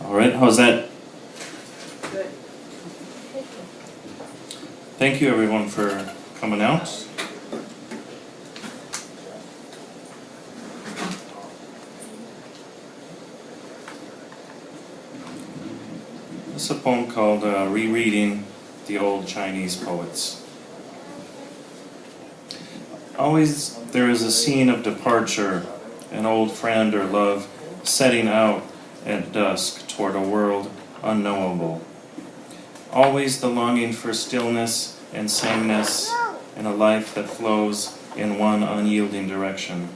All right, how's that? Good. Thank you everyone for coming out. This is a poem called Rereading the Old Chinese Poets. Always there is a scene of departure, an old friend or love setting out at dusk toward a world unknowable. Always the longing for stillness and sameness and a life that flows in one unyielding direction.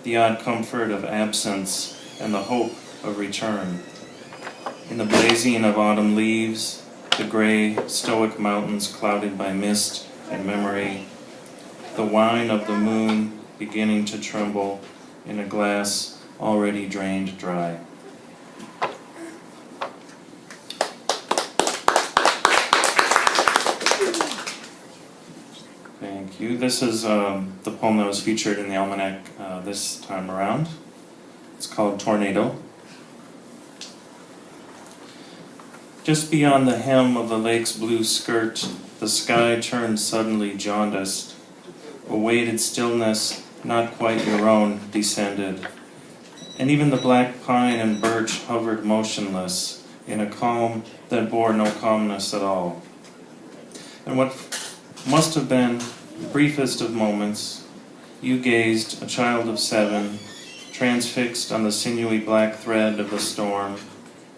The odd comfort of absence and the hope of return. In the blazing of autumn leaves, the gray, stoic mountains clouded by mist and memory, the wine of the moon beginning to tremble in a glass already drained dry. Thank you. This is the poem that was featured in the almanac this time around. It's called Tornado. Just beyond the hem of the lake's blue skirt, the sky turned suddenly jaundiced. A weighted stillness, not quite your own, descended. And even the black pine and birch hovered motionless in a calm that bore no calmness at all. And what must have been the briefest of moments, you gazed, a child of 7, transfixed on the sinewy black thread of the storm,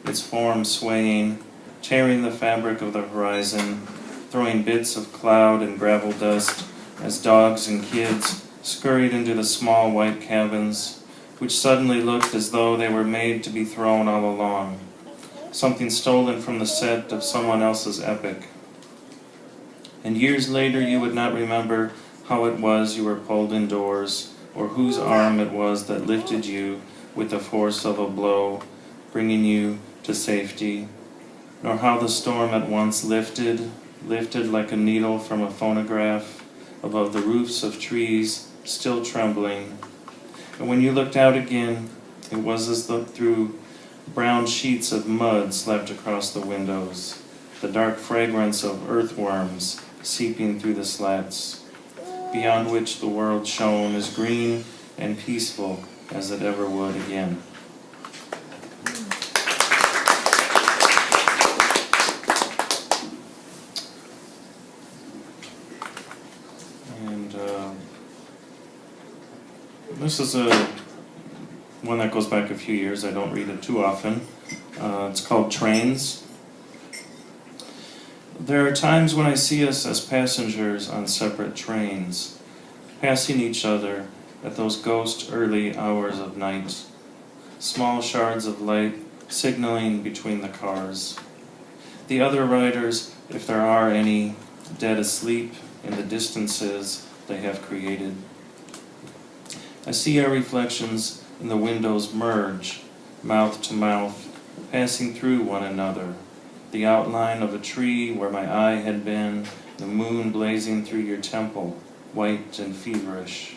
its form swaying, tearing the fabric of the horizon, throwing bits of cloud and gravel dust as dogs and kids scurried into the small white cabins, which suddenly looked as though they were made to be thrown all along, something stolen from the set of someone else's epic. And years later you would not remember how it was you were pulled indoors, or whose arm it was that lifted you with the force of a blow, bringing you to safety, nor how the storm at once lifted like a needle from a phonograph above the roofs of trees still trembling. And when you looked out again, it was as though through brown sheets of mud slept across the windows, the dark fragrance of earthworms seeping through the slats, beyond which the world shone as green and peaceful as it ever would again. And this is one that goes back a few years. I don't read it too often. It's called Trains. There are times when I see us as passengers on separate trains, passing each other at those ghost early hours of night, small shards of light signaling between the cars. The other riders, if there are any, dead asleep in the distances they have created. I see our reflections in the windows merge, mouth to mouth, passing through one another. The outline of a tree where my eye had been, the moon blazing through your temple, white and feverish.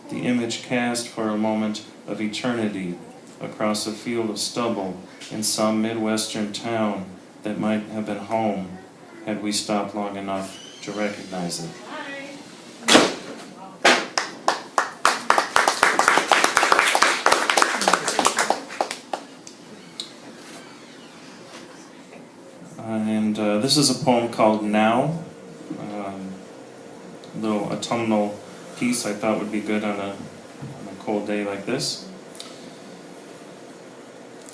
The image cast for a moment of eternity across a field of stubble in some Midwestern town that might have been home had we stopped long enough to recognize it. And this is a poem called Now, a little autumnal piece I thought would be good on a cold day like this.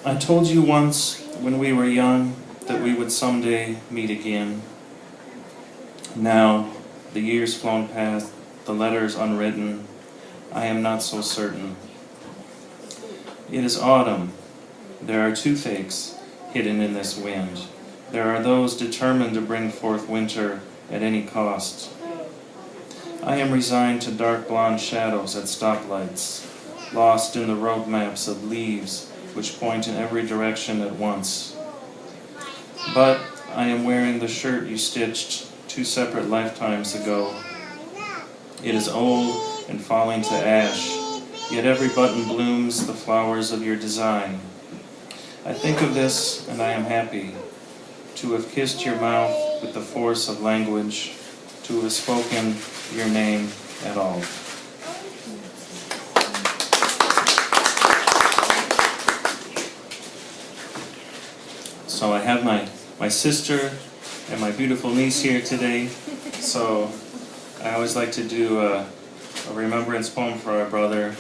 I told you once when we were young that we would someday meet again. Now, the years flown past, the letters unwritten, I am not so certain. It is autumn. There are toothaches hidden in this wind. There are those determined to bring forth winter at any cost. I am resigned to dark blonde shadows at stoplights, lost in the road maps of leaves which point in every direction at once. But I am wearing the shirt you stitched 2 separate lifetimes ago. It is old and falling to ash, yet every button blooms the flowers of your design. I think of this and I am happy to have kissed your mouth with the force of language, to have spoken your name at all. So I have my sister and my beautiful niece here today. So I always like to do a remembrance poem for our brother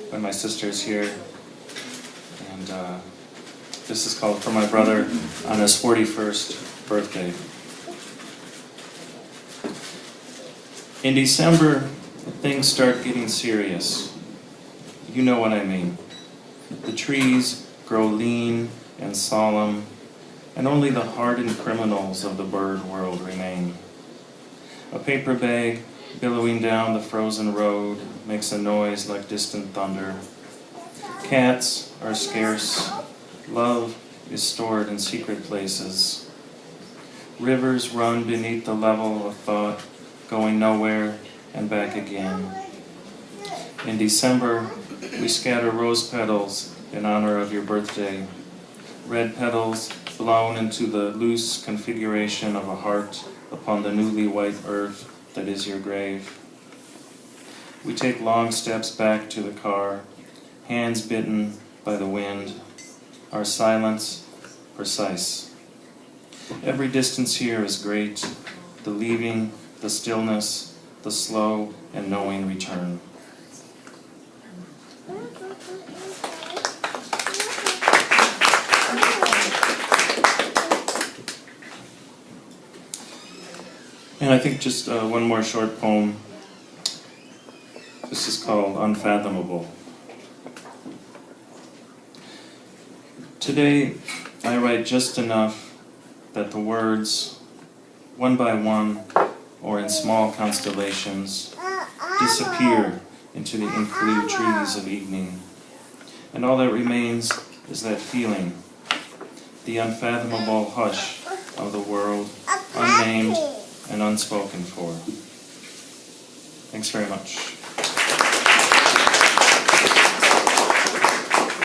when my sister's here. And this is called For My Brother on his 41st birthday. In December, things start getting serious. You know what I mean. The trees grow lean and solemn, and only the hardened criminals of the bird world remain. A paper bag billowing down the frozen road makes a noise like distant thunder. Cats are scarce. Love is stored in secret places. Rivers run beneath the level of thought, going nowhere and back again. In December, we scatter rose petals in honor of your birthday. Red petals blown into the loose configuration of a heart upon the newly white earth that is your grave. We take long steps back to the car, hands bitten by the wind, our silence precise. Every distance here is great, the leaving, the stillness, the slow and knowing return. And I think just one more short poem. This is called Unfathomable. Today, I write just enough that the words, one by one, or in small constellations, disappear into the ink blue trees of evening. And all that remains is that feeling, the unfathomable hush of the world, unnamed and unspoken for. Thanks very much.